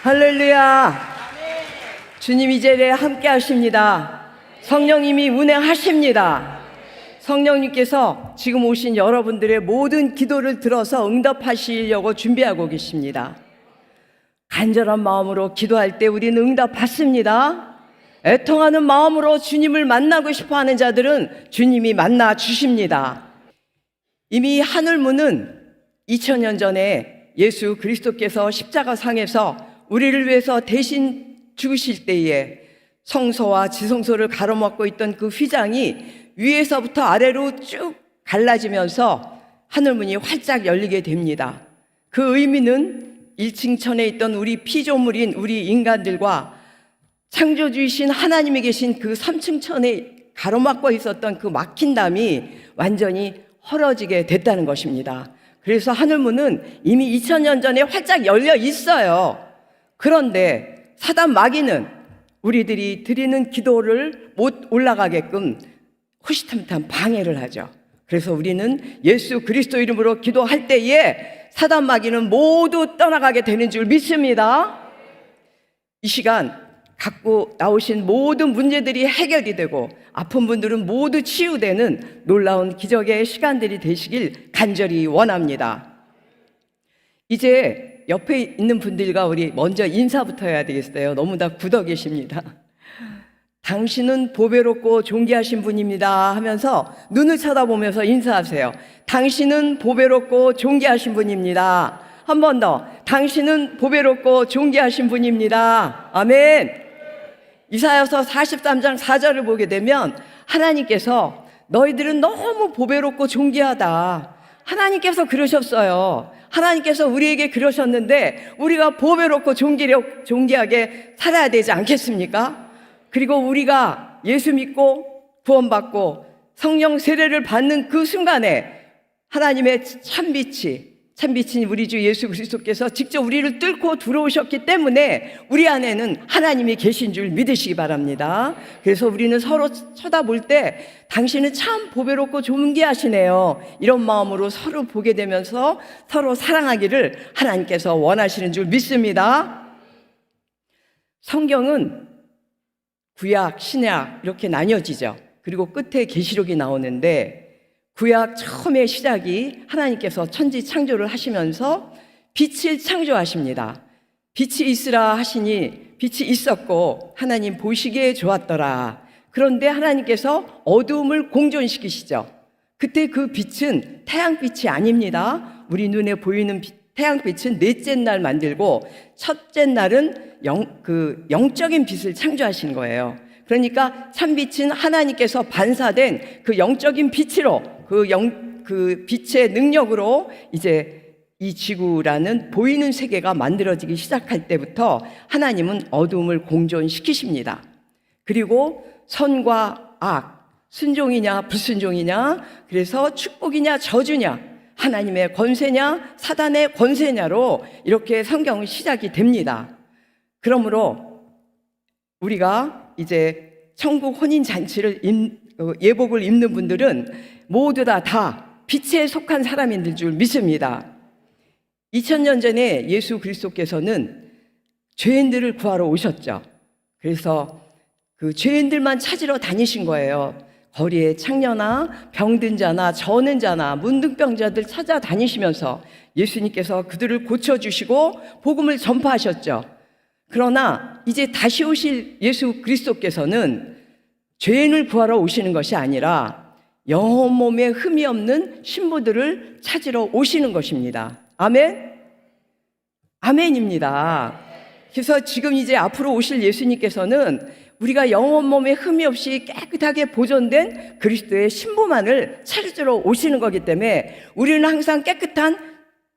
할렐루야. 주님 이 자리에 함께 하십니다. 성령님이 운행하십니다. 성령님께서 지금 오신 여러분들의 모든 기도를 들어서 응답하시려고 준비하고 계십니다. 간절한 마음으로 기도할 때 우리는 응답받습니다. 애통하는 마음으로 주님을 만나고 싶어하는 자들은 주님이 만나 주십니다. 이미 하늘문은 2000년 전에 예수 그리스도께서 십자가상에서 우리를 위해서 대신 죽으실 때에 성소와 지성소를 가로막고 있던 그 휘장이 위에서부터 아래로 쭉 갈라지면서 하늘문이 활짝 열리게 됩니다. 그 의미는 1층 천에 있던 우리 피조물인 우리 인간들과 창조주이신 하나님이 계신 그 3층 천에 가로막고 있었던 그 막힌 담이 완전히 헐어지게 됐다는 것입니다. 그래서 하늘문은 이미 2000년 전에 활짝 열려 있어요. 그런데 사단 마귀는 우리들이 드리는 기도를 못 올라가게끔 호시탐탐 방해를 하죠. 그래서 우리는 예수 그리스도 이름으로 기도할 때에 사단 마귀는 모두 떠나가게 되는 줄 믿습니다. 이 시간 갖고 나오신 모든 문제들이 해결이 되고 아픈 분들은 모두 치유되는 놀라운 기적의 시간들이 되시길 간절히 원합니다. 이제 옆에 있는 분들과 우리 먼저 인사부터 해야 되겠어요. 너무 다 굳어 계십니다. 당신은 보배롭고 존귀하신 분입니다 하면서 눈을 쳐다보면서 인사하세요. 당신은 보배롭고 존귀하신 분입니다. 한 번 더. 당신은 보배롭고 존귀하신 분입니다. 아멘. 이사야서 43장 4절을 보게 되면 하나님께서 너희들은 너무 보배롭고 존귀하다. 하나님께서 그러셨어요. 하나님께서 우리에게 그러셨는데 우리가 보배롭고 존귀하게 살아야 되지 않겠습니까? 그리고 우리가 예수 믿고 구원받고 성령 세례를 받는 그 순간에 하나님의 참빛인 우리 주 예수 그리스도께서 직접 우리를 뚫고 들어오셨기 때문에 우리 안에는 하나님이 계신 줄 믿으시기 바랍니다. 그래서 우리는 서로 쳐다볼 때 당신은 참 보배롭고 존귀하시네요. 이런 마음으로 서로 보게 되면서 서로 사랑하기를 하나님께서 원하시는 줄 믿습니다. 성경은 구약, 신약 이렇게 나뉘어지죠. 그리고 끝에 계시록이 나오는데 구약 처음의 시작이 하나님께서 천지 창조를 하시면서 빛을 창조하십니다. 빛이 있으라 하시니 빛이 있었고 하나님 보시기에 좋았더라. 그런데 하나님께서 어두움을 공존시키시죠. 그때 그 빛은 태양빛이 아닙니다. 우리 눈에 보이는 태양빛은 넷째 날 만들고 첫째 날은 영적인 빛을 창조하신 거예요. 그러니까 참빛은 하나님께서 반사된 그 영적인 빛으로 그 빛의 능력으로 이제 이 지구라는 보이는 세계가 만들어지기 시작할 때부터 하나님은 어둠을 공존시키십니다. 그리고 선과 악, 순종이냐 불순종이냐, 그래서 축복이냐 저주냐, 하나님의 권세냐 사단의 권세냐로 이렇게 성경은 시작이 됩니다. 그러므로 우리가 이제 천국 혼인잔치를 예복을 입는 분들은 모두 다 빛에 속한 사람인 줄 믿습니다. 2000년 전에 예수 그리스도께서는 죄인들을 구하러 오셨죠. 그래서 그 죄인들만 찾으러 다니신 거예요. 거리에 창녀나 병든 자나 저는 자나 문둥병자들 찾아다니시면서 예수님께서 그들을 고쳐주시고 복음을 전파하셨죠. 그러나 이제 다시 오실 예수 그리스도께서는 죄인을 구하러 오시는 것이 아니라 영혼 몸에 흠이 없는 신부들을 찾으러 오시는 것입니다. 아멘? 아멘입니다. 그래서 지금 이제 앞으로 오실 예수님께서는 우리가 영혼 몸에 흠이 없이 깨끗하게 보존된 그리스도의 신부만을 찾으러 오시는 거기 때문에 우리는 항상 깨끗한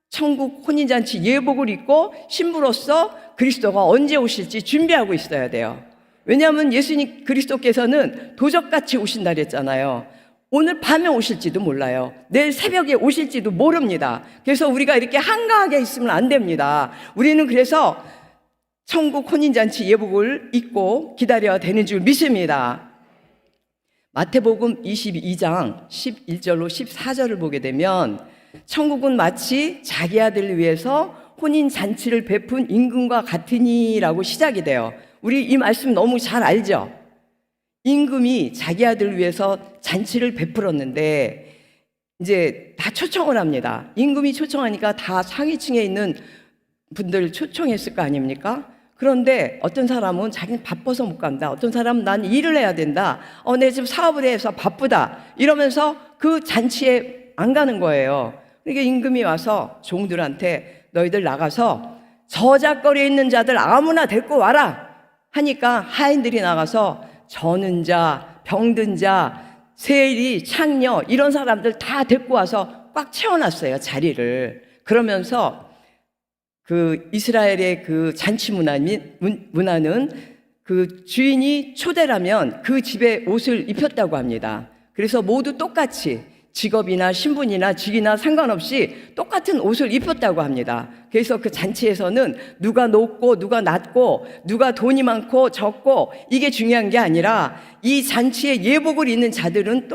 천국 혼인잔치 예복을 입고 신부로서 그리스도가 언제 오실지 준비하고 있어야 돼요. 왜냐하면 예수님 그리스도께서는 도적같이 오신다 그랬잖아요. 오늘 밤에 오실지도 몰라요. 내일 새벽에 오실지도 모릅니다. 그래서 우리가 이렇게 한가하게 있으면 안 됩니다. 우리는 그래서 천국 혼인잔치 예복을 입고 기다려야 되는 줄 믿습니다. 마태복음 22장 11절로 14절을 보게 되면 천국은 마치 자기 아들을 위해서 혼인 잔치를 베푼 임금과 같으니라고 시작이 돼요. 우리 이 말씀 너무 잘 알죠? 임금이 자기 아들 위해서 잔치를 베풀었는데 이제 다 초청을 합니다. 임금이 초청하니까 다 상위층에 있는 분들 초청했을 거 아닙니까? 그런데 어떤 사람은 자기는 바빠서 못 간다. 어떤 사람은 난 일을 해야 된다. 내 지금 사업을 해서 바쁘다. 이러면서 그 잔치에 안 가는 거예요. 그러니까 임금이 와서 종들한테 너희들 나가서 저작거리에 있는 자들 아무나 데리고 와라 하니까 하인들이 나가서 저는 자, 병든 자, 세리, 창녀 이런 사람들 다 데리고 와서 꽉 채워놨어요, 자리를. 그러면서 그 이스라엘의 그 잔치 문화는 그 주인이 초대라면 그 집에 옷을 입혔다고 합니다. 그래서 모두 똑같이 직업이나 신분이나 직이나 상관없이 똑같은 옷을 입혔다고 합니다. 그래서 그 잔치에서는 누가 높고 누가 낮고 누가 돈이 많고 적고 이게 중요한 게 아니라 이 잔치에 예복을 입는 자들은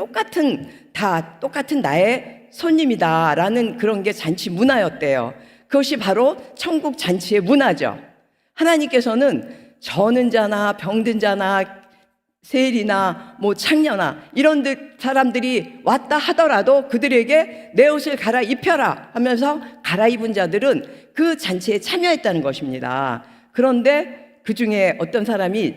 다 똑같은 나의 손님이다라는 그런 게 잔치 문화였대요. 그것이 바로 천국 잔치의 문화죠. 하나님께서는 저는 자나 병든 자나 세일이나 창녀나 이런 사람들이 왔다 하더라도 그들에게 내 옷을 갈아입혀라 하면서 갈아입은 자들은 그 잔치에 참여했다는 것입니다. 그런데 그 중에 어떤 사람이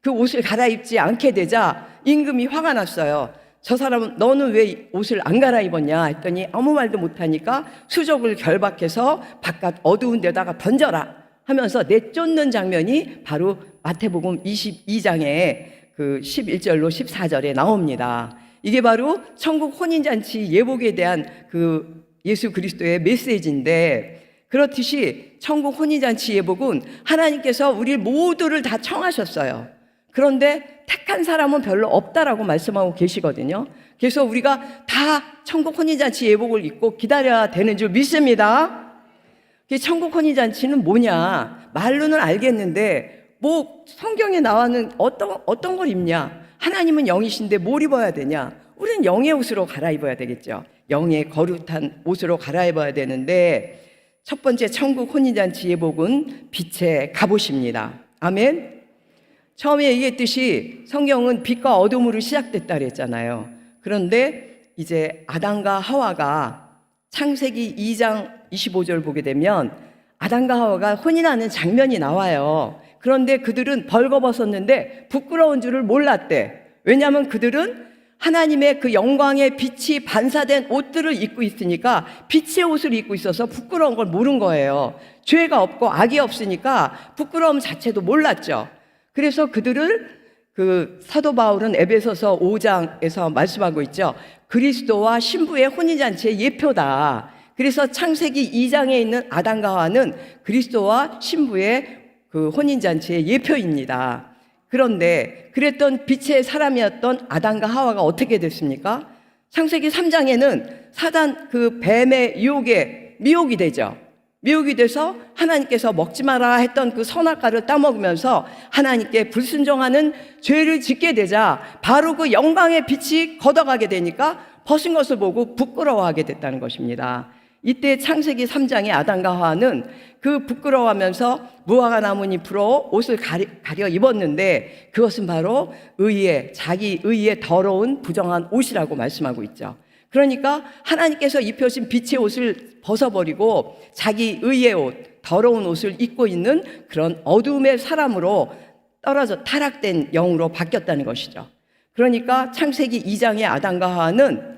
그 옷을 갈아입지 않게 되자 임금이 화가 났어요. 저 사람은 너는 왜 옷을 안 갈아입었냐 했더니 아무 말도 못하니까 수족을 결박해서 바깥 어두운 데다가 던져라 하면서 내쫓는 장면이 바로 마태복음 22장에 그 11절로 14절에 나옵니다. 이게 바로 천국 혼인잔치 예복에 대한 그 예수 그리스도의 메시지인데, 그렇듯이 천국 혼인잔치 예복은 하나님께서 우리 모두를 다 청하셨어요. 그런데 택한 사람은 별로 없다라고 말씀하고 계시거든요. 그래서 우리가 다 천국 혼인잔치 예복을 입고 기다려야 되는 줄 믿습니다. 천국 혼인잔치는 뭐냐? 말로는 알겠는데 성경에 나와는 어떤 걸 입냐? 하나님은 영이신데 뭘 입어야 되냐? 우리는 영의 옷으로 갈아입어야 되겠죠. 영의 거룩한 옷으로 갈아입어야 되는데, 첫 번째 천국 혼인잔치 예복은 빛의 갑옷입니다. 아멘. 처음에 얘기했듯이 성경은 빛과 어둠으로 시작됐다 그랬잖아요. 그런데 이제 아담과 하와가 창세기 2장 25절 보게 되면 아담과 하와가 혼인하는 장면이 나와요. 그런데 그들은 벌거벗었는데 부끄러운 줄을 몰랐대. 왜냐하면 그들은 하나님의 그 영광의 빛이 반사된 옷들을 입고 있으니까, 빛의 옷을 입고 있어서 부끄러운 걸 모른 거예요. 죄가 없고 악이 없으니까 부끄러움 자체도 몰랐죠. 그래서 그들을 그 사도 바울은 에베소서 5장에서 말씀하고 있죠. 그리스도와 신부의 혼인잔치의 예표다. 그래서 창세기 2장에 있는 아담과 하와는 그리스도와 신부의 그 혼인잔치의 예표입니다. 그런데 그랬던 빛의 사람이었던 아담과 하와가 어떻게 됐습니까? 창세기 3장에는 사단 그 뱀의 유혹에 미혹이 되죠. 미혹이 돼서 하나님께서 먹지 마라 했던 그 선악과를 따먹으면서 하나님께 불순종하는 죄를 짓게 되자 바로 그 영광의 빛이 걷어가게 되니까 벗은 것을 보고 부끄러워하게 됐다는 것입니다. 이때 창세기 3장의 아담과 하와는 그 부끄러워하면서 무화과 나뭇잎으로 옷을 가려 입었는데, 그것은 바로 자기 의의 더러운 부정한 옷이라고 말씀하고 있죠. 그러니까 하나님께서 입혀진 빛의 옷을 벗어버리고 자기 의의 옷, 더러운 옷을 입고 있는 그런 어둠의 사람으로 떨어져 타락된 영으로 바뀌었다는 것이죠. 그러니까 창세기 2장의 아담과 하와는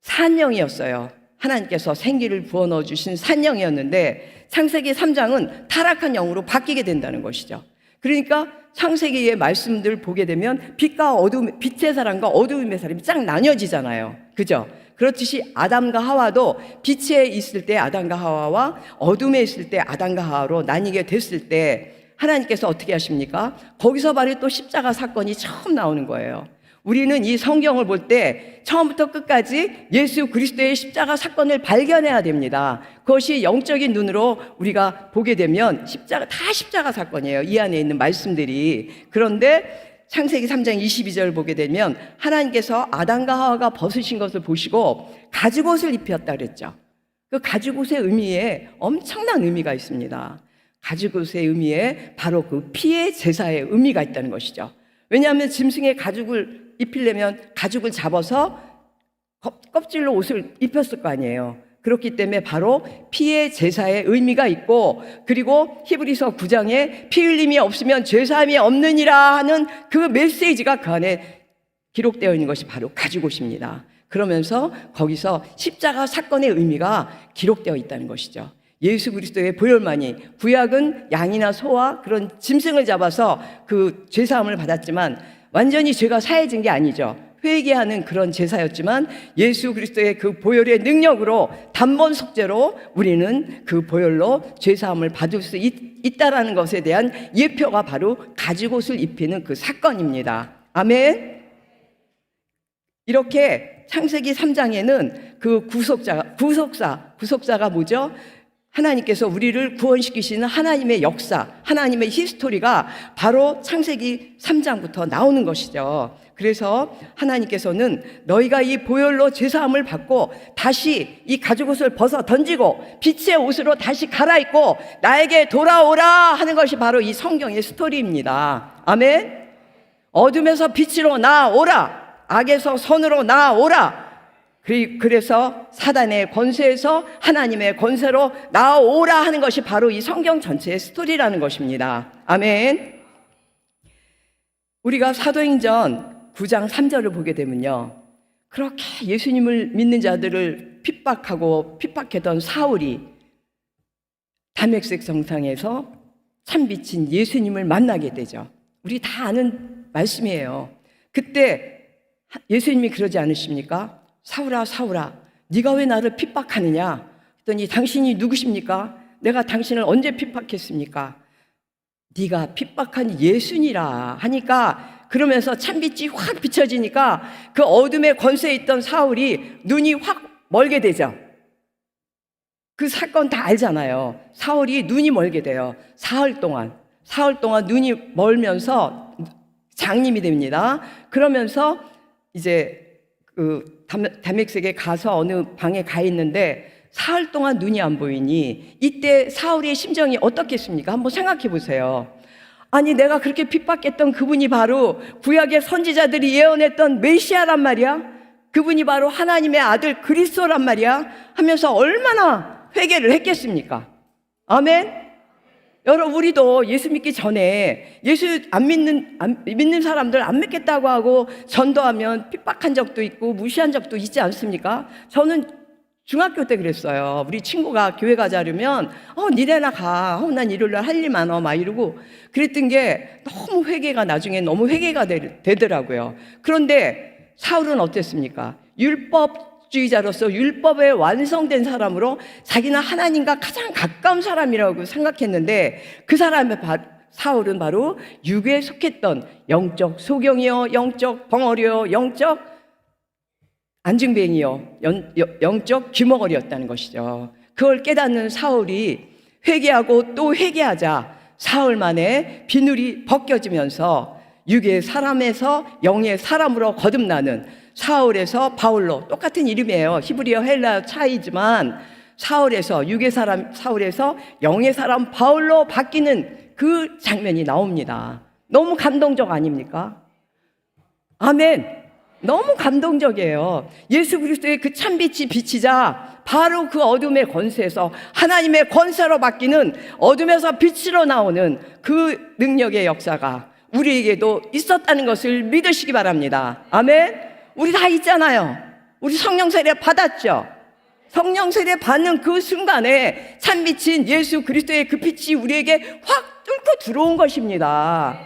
산영이었어요. 하나님께서 생기를 부어넣어 주신 산영이었는데 창세기 3장은 타락한 영으로 바뀌게 된다는 것이죠. 그러니까 창세기의 말씀들 보게 되면 빛과 어둠, 빛의 사람과 어둠의 사람이 쫙 나뉘어지잖아요. 그죠? 그렇듯이 아담과 하와도 빛에 있을 때 아담과 하와와 어둠에 있을 때 아담과 하와로 나뉘게 됐을 때 하나님께서 어떻게 하십니까? 거기서 바로 또 십자가 사건이 처음 나오는 거예요. 우리는 이 성경을 볼 때 처음부터 끝까지 예수 그리스도의 십자가 사건을 발견해야 됩니다. 그것이 영적인 눈으로 우리가 보게 되면 다 십자가 사건이에요. 이 안에 있는 말씀들이. 그런데 창세기 3장 22절 보게 되면 하나님께서 아담과 하와가 벗으신 것을 보시고 가죽옷을 입혔다 그랬죠. 그 가죽옷의 의미에 엄청난 의미가 있습니다. 가죽옷의 의미에 바로 그 피의 제사의 의미가 있다는 것이죠. 왜냐하면 짐승의 가죽을 입히려면 가죽을 잡아서 껍질로 옷을 입혔을 거 아니에요. 그렇기 때문에 바로 피의 제사의 의미가 있고, 그리고 히브리서 9장에 피 흘림이 없으면 죄사함이 없느니라 하는 그 메시지가 그 안에 기록되어 있는 것이 바로 가죽옷입니다. 그러면서 거기서 십자가 사건의 의미가 기록되어 있다는 것이죠. 예수 그리스도의 보혈만이, 구약은 양이나 소와 그런 짐승을 잡아서 그 죄사함을 받았지만 완전히 죄가 사해진 게 아니죠. 회개하는 그런 제사였지만 예수 그리스도의 그 보혈의 능력으로 단번 속죄로 우리는 그 보혈로 죄사함을 받을 수 있다라는 것에 대한 예표가 바로 가죽옷을 입히는 그 사건입니다. 아멘. 이렇게 창세기 3장에는 그 구속사가 뭐죠? 하나님께서 우리를 구원시키시는 하나님의 역사, 하나님의 히스토리가 바로 창세기 3장부터 나오는 것이죠. 그래서 하나님께서는 너희가 이 보혈로 죄사함을 받고 다시 이 가죽옷을 벗어 던지고 빛의 옷으로 다시 갈아입고 나에게 돌아오라 하는 것이 바로 이 성경의 스토리입니다. 아멘. 어둠에서 빛으로 나오라, 악에서 선으로 나오라. 그래서 사단의 권세에서 하나님의 권세로 나오라 하는 것이 바로 이 성경 전체의 스토리라는 것입니다. 아멘. 우리가 사도행전 9장 3절을 보게 되면요, 그렇게 예수님을 믿는 자들을 핍박했던 사울이 다메섹 정상에서 참빛인 예수님을 만나게 되죠. 우리 다 아는 말씀이에요. 그때 예수님이 그러지 않으십니까? 사울아 사울아, 네가 왜 나를 핍박하느냐? 그랬더니 당신이 누구십니까? 내가 당신을 언제 핍박했습니까? 네가 핍박한 예수니라 하니까, 그러면서 참빛이 확 비춰지니까 그 어둠의 권세에 있던 사울이 눈이 확 멀게 되죠. 그 사건 다 알잖아요. 사울이 눈이 멀게 돼요. 사흘 동안 눈이 멀면서 장님이 됩니다. 그러면서 이제 그 다메섹에 가서 어느 방에 가 있는데 사흘 동안 눈이 안 보이니 이때 사울의 심정이 어떻겠습니까? 한번 생각해 보세요. 아니, 내가 그렇게 핍박했던 그분이 바로 구약의 선지자들이 예언했던 메시아란 말이야. 그분이 바로 하나님의 아들 그리스도란 말이야 하면서 얼마나 회개를 했겠습니까? 아멘. 여러분, 우리도 예수 믿기 전에 예수 믿는 사람들 안 믿겠다고 하고 전도하면 핍박한 적도 있고 무시한 적도 있지 않습니까? 저는 중학교 때 그랬어요. 우리 친구가 교회 가자려면 니네나 가. 난 일요일날 할 일 많아. 막 이러고 그랬던 게 너무 회개가 나중에 너무 회개가 되더라고요. 그런데 사울은 어땠습니까? 율법주의자로서 율법에 완성된 사람으로 자기는 하나님과 가장 가까운 사람이라고 생각했는데 그 사울은 바로 육에 속했던 영적 소경이요, 영적 벙어리요, 영적 안증뱅이요, 영적 귀머거리였다는 것이죠. 그걸 깨닫는 사울이 회개하고 또 회개하자 사흘 만에 비늘이 벗겨지면서 육의 사람에서 영의 사람으로 거듭나는, 사울에서 바울로, 똑같은 이름이에요. 히브리어 헬라어 차이지만 사울에서 영의 사람 바울로 바뀌는 그 장면이 나옵니다. 너무 감동적 아닙니까? 아멘. 너무 감동적이에요. 예수 그리스도의 그 참빛이 비치자 바로 그 어둠의 권세에서 하나님의 권세로 바뀌는, 어둠에서 빛으로 나오는 그 능력의 역사가 우리에게도 있었다는 것을 믿으시기 바랍니다. 아멘. 우리 다 있잖아요. 우리 성령 세례 받았죠. 성령 세례 받는 그 순간에 참빛인 예수 그리스도의 그 빛이 우리에게 확 뚫고 들어온 것입니다.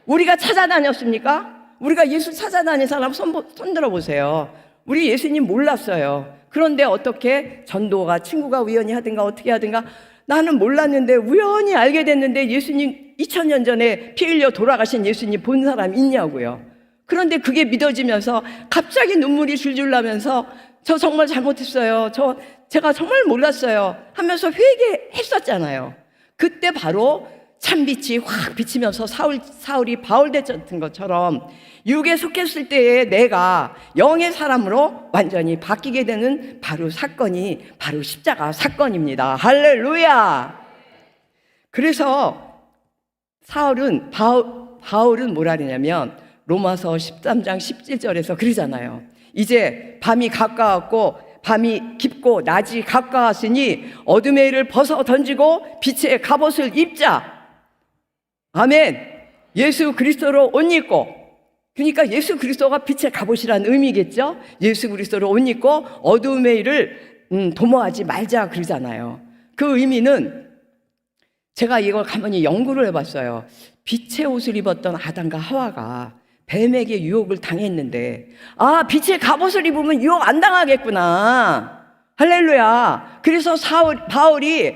우리가 찾아다녔습니까? 우리가 예수 찾아다닌 사람 손 들어보세요. 우리 예수님 몰랐어요. 그런데 어떻게 전도가 친구가 우연히 하든가 어떻게 하든가 나는 몰랐는데 우연히 알게 됐는데 예수님 2000년 전에 피 흘려 돌아가신 예수님 본 사람 있냐고요. 그런데 그게 믿어지면서 갑자기 눈물이 줄줄 나면서 저 정말 잘못했어요. 제가 정말 몰랐어요 하면서 회개했었잖아요. 그때 바로 찬빛이 확 비치면서 사울이 바울 됐던 것처럼 육에 속했을 때의 내가 영의 사람으로 완전히 바뀌게 되는 바로 사건이 바로 십자가 사건입니다. 할렐루야. 그래서 바울은 뭐라 그러냐면 로마서 13장 17절에서 그러잖아요. 이제 밤이 가까웠고 밤이 깊고 낮이 가까웠으니 어둠의 일을 벗어 던지고 빛의 갑옷을 입자. 아멘. 예수 그리스도로 옷 입고, 그러니까 예수 그리스도가 빛의 갑옷이라는 의미겠죠. 예수 그리스도로 옷 입고 어둠의 일을 도모하지 말자 그러잖아요. 그 의미는 제가 이걸 가만히 연구를 해봤어요. 빛의 옷을 입었던 아담과 하와가 뱀에게 유혹을 당했는데, 아, 빛의 갑옷을 입으면 유혹 안 당하겠구나. 할렐루야. 그래서 바울이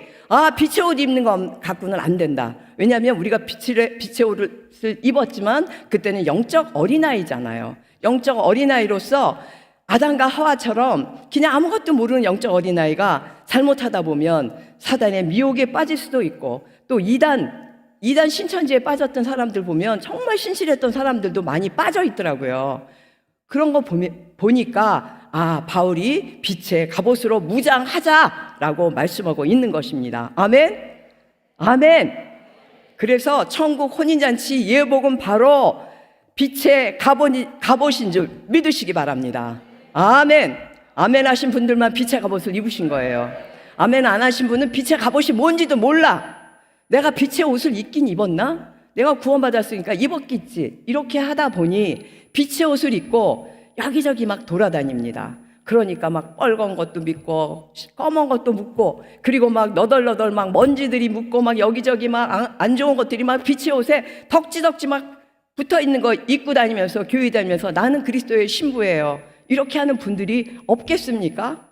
빛의 옷 입는 거 갖고는 안 된다. 왜냐하면 우리가 빛의 옷을 입었지만 그때는 영적 어린아이잖아요. 영적 어린아이로서 아담과 하와처럼 그냥 아무것도 모르는 영적 어린아이가 잘못하다 보면 사단의 미혹에 빠질 수도 있고, 또 이단 신천지에 빠졌던 사람들 보면 정말 신실했던 사람들도 많이 빠져 있더라고요. 그런 거 보니까 바울이 빛의 갑옷으로 무장하자라고 말씀하고 있는 것입니다. 아멘. 아멘. 그래서 천국 혼인잔치 예복은 바로 빛의 갑옷인 줄 믿으시기 바랍니다. 아멘. 아멘 하신 분들만 빛의 갑옷을 입으신 거예요. 아멘 안 하신 분은 빛의 갑옷이 뭔지도 몰라. 내가 빛의 옷을 입긴 입었나? 내가 구원받았으니까 입었겠지. 이렇게 하다 보니 빛의 옷을 입고 여기저기 막 돌아다닙니다. 그러니까 막 빨간 것도 묻고 검은 것도 묻고, 그리고 막 너덜너덜 막 먼지들이 묻고 막 여기저기 막 안 좋은 것들이 막 빛의 옷에 덕지덕지 막 붙어 있는 거 입고 다니면서 교회 다니면서 나는 그리스도의 신부예요. 이렇게 하는 분들이 없겠습니까?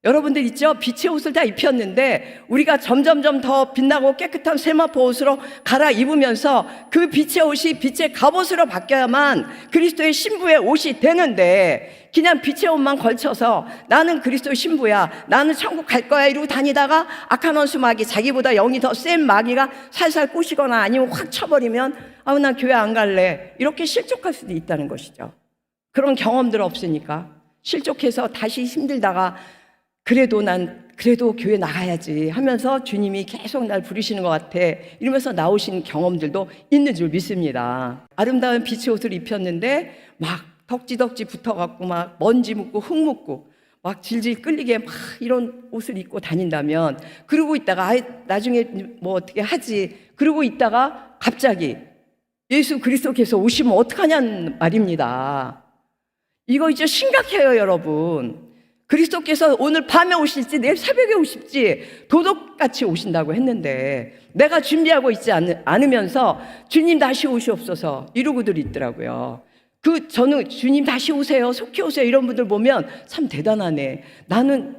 여러분들 있죠? 빛의 옷을 다 입혔는데 우리가 점점점 더 빛나고 깨끗한 세마포 옷으로 갈아입으면서 그 빛의 옷이 빛의 갑옷으로 바뀌어야만 그리스도의 신부의 옷이 되는데, 그냥 빛의 옷만 걸쳐서 나는 그리스도의 신부야, 나는 천국 갈 거야 이러고 다니다가 악한 원수 마귀, 자기보다 영이 더 센 마귀가 살살 꼬시거나 아니면 확 쳐버리면 난 교회 안 갈래, 이렇게 실족할 수도 있다는 것이죠. 그런 경험들 없으니까 실족해서 다시 힘들다가 그래도 교회 나가야지 하면서 주님이 계속 날 부르시는 것 같아 이러면서 나오신 경험들도 있는 줄 믿습니다. 아름다운 빛의 옷을 입혔는데 막 덕지덕지 붙어갖고 막 먼지 묻고 흙 묻고 막 질질 끌리게 막 이런 옷을 입고 다닌다면, 그러고 있다가 나중에 뭐 어떻게 하지 그러고 있다가 갑자기 예수 그리스도께서 오시면 어떡하냐는 말입니다. 이거 이제 심각해요, 여러분. 그리스도께서 오늘 밤에 오실지 내일 새벽에 오실지 도둑같이 오신다고 했는데 내가 준비하고 있지 않으면서 주님 다시 오시옵소서 이러고들 있더라고요. 저는 주님 다시 오세요, 속히 오세요 이런 분들 보면 참 대단하네. 나는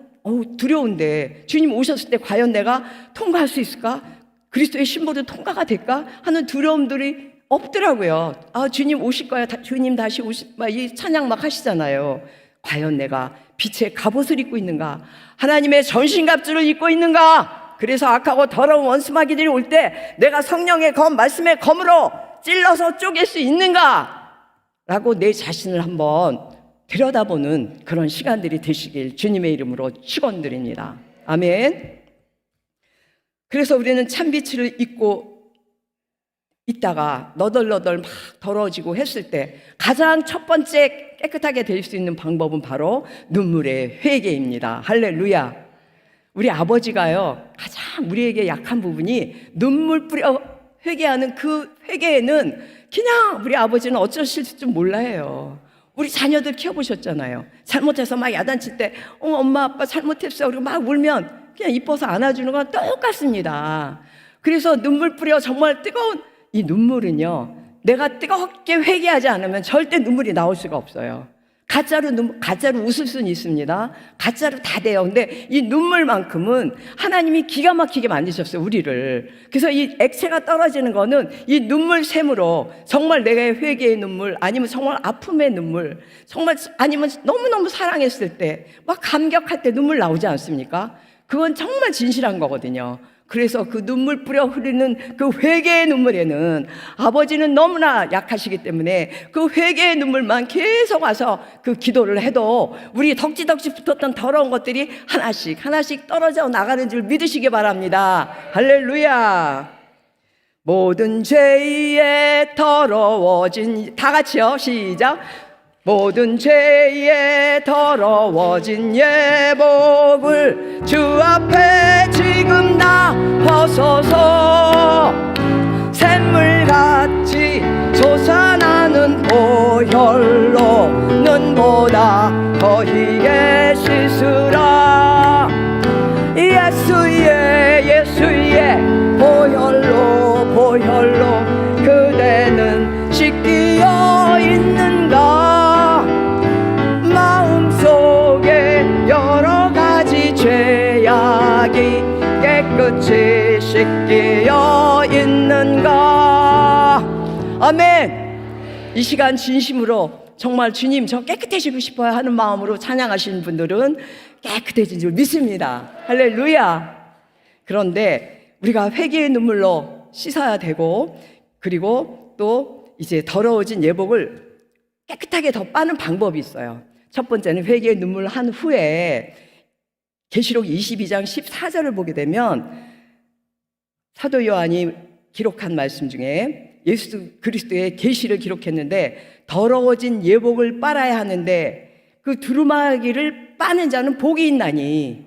두려운데 주님 오셨을 때 과연 내가 통과할 수 있을까? 그리스도의 신부로 통과가 될까? 하는 두려움들이 없더라고요. 주님 오실 거야, 주님 다시 이 찬양 막 하시잖아요. 과연 내가 빛의 갑옷을 입고 있는가? 하나님의 전신갑주를 입고 있는가? 그래서 악하고 더러운 원수마귀들이 올 때 내가 성령의 검, 말씀의 검으로 찔러서 쪼갤 수 있는가? 라고 내 자신을 한번 들여다보는 그런 시간들이 되시길 주님의 이름으로 축원드립니다. 아멘. 그래서 우리는 참빛을 입고 있다가 너덜너덜 막 더러워지고 했을 때 가장 첫 번째 깨끗하게 될 수 있는 방법은 바로 눈물의 회개입니다. 할렐루야. 우리 아버지가요, 가장 우리에게 약한 부분이 눈물 뿌려 회개하는 그 회개에는 그냥 우리 아버지는 어쩌실 줄 몰라요. 우리 자녀들 키워보셨잖아요. 잘못해서 막 야단칠 때 엄마 아빠 잘못했어 그리고 막 울면 그냥 이뻐서 안아주는 건 똑같습니다. 그래서 눈물 뿌려 정말 뜨거운 이 눈물은요, 내가 뜨겁게 회개하지 않으면 절대 눈물이 나올 수가 없어요. 가짜로 웃을 수는 있습니다. 가짜로 다 돼요. 근데 이 눈물만큼은 하나님이 기가 막히게 만드셨어요, 우리를. 그래서 이 액체가 떨어지는 거는 이 눈물샘으로 정말 내가 회개의 눈물, 아니면 정말 아픔의 눈물, 정말 아니면 너무너무 사랑했을 때 막 감격할 때 눈물 나오지 않습니까? 그건 정말 진실한 거거든요. 그래서 그 눈물 뿌려 흐르는 그 회개의 눈물에는 아버지는 너무나 약하시기 때문에 그 회개의 눈물만 계속 와서 그 기도를 해도 우리 덕지덕지 붙었던 더러운 것들이 하나씩 하나씩 떨어져 나가는 줄 믿으시기 바랍니다. 할렐루야. 모든 죄에 더러워진, 다 같이요, 시작. 모든 죄에 더러워진 예복을 주 앞에 지금 다 벗어서 샘물같이 솟아나는 보혈로 눈보다 거리에 씻으라. 예수의 보혈로 그대는 씻기어 있는가. 마음속에 여러 가지 죄악이 깨끗이 씻기어 있는가. 아멘. 이 시간 진심으로 정말 주님 저 깨끗해지고 싶어요 하는 마음으로 찬양하시는 분들은 깨끗해진 줄 믿습니다. 할렐루야. 그런데 우리가 회개의 눈물로 씻어야 되고, 그리고 또 이제 더러워진 예복을 깨끗하게 더 빠는 방법이 있어요. 첫 번째는 회개의 눈물 한 후에 계시록 22장 14절을 보게 되면 사도 요한이 기록한 말씀 중에 예수 그리스도의 계시를 기록했는데, 더러워진 예복을 빨아야 하는데 그 두루마기를 빠는 자는 복이 있나니.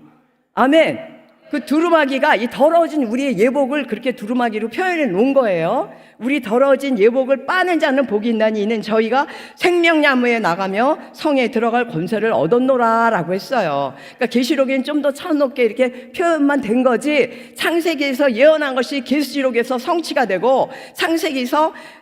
아멘. 그 두루마기가 이 더러워진 우리의 예복을 그렇게 두루마기로 표현해 놓은 거예요. 우리 더러워진 예복을 빠는 자는 복이 있나니 이는 저희가 생명나무에 나가며 성에 들어갈 권세를 얻었노라 라고 했어요. 그러니까 계시록엔 좀 더 차높게 이렇게 표현만 된 거지, 창세기에서 예언한 것이 계시록에서 성취가 되고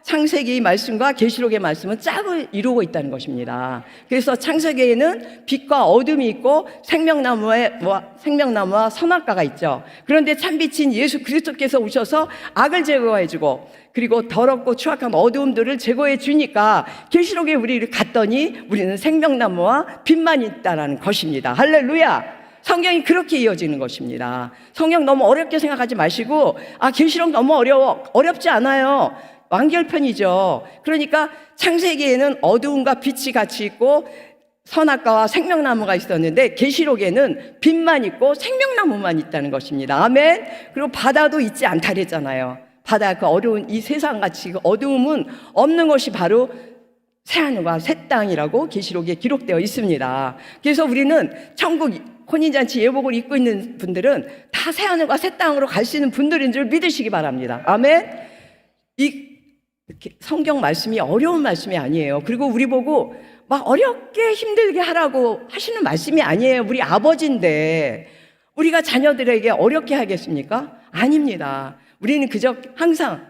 창세기 말씀과 계시록의 말씀은 짝을 이루고 있다는 것입니다. 그래서 창세기에는 빛과 어둠이 있고 생명나무와 선악과가 있죠. 그런데 참빛인 예수 그리스도께서 오셔서 악을 제거해주고 그리고 더럽고 추악한 어두움들을 제거해 주니까 계시록에 우리를 갔더니 우리는 생명나무와 빛만 있다라는 것입니다. 할렐루야. 성경이 그렇게 이어지는 것입니다. 성경 너무 어렵게 생각하지 마시고, 계시록 너무 어렵지 않아요. 완결편이죠. 그러니까 창세기에는 어두움과 빛이 같이 있고 선악과와 생명나무가 있었는데 계시록에는 빛만 있고 생명나무만 있다는 것입니다. 아멘. 그리고 바다도 있지 않다 그랬잖아요. 바다, 그 어려운 이 세상같이 그 어두움은 없는 것이 바로 새하늘과 새 땅이라고 계시록에 기록되어 있습니다. 그래서 우리는 천국 혼인잔치 예복을 입고 있는 분들은 다 새하늘과 새 땅으로 갈 수 있는 분들인 줄 믿으시기 바랍니다. 아멘. 이 성경 말씀이 어려운 말씀이 아니에요. 그리고 우리 보고 막 어렵게 힘들게 하라고 하시는 말씀이 아니에요. 우리 아버지인데 우리가 자녀들에게 어렵게 하겠습니까? 아닙니다. 우리는 그저 항상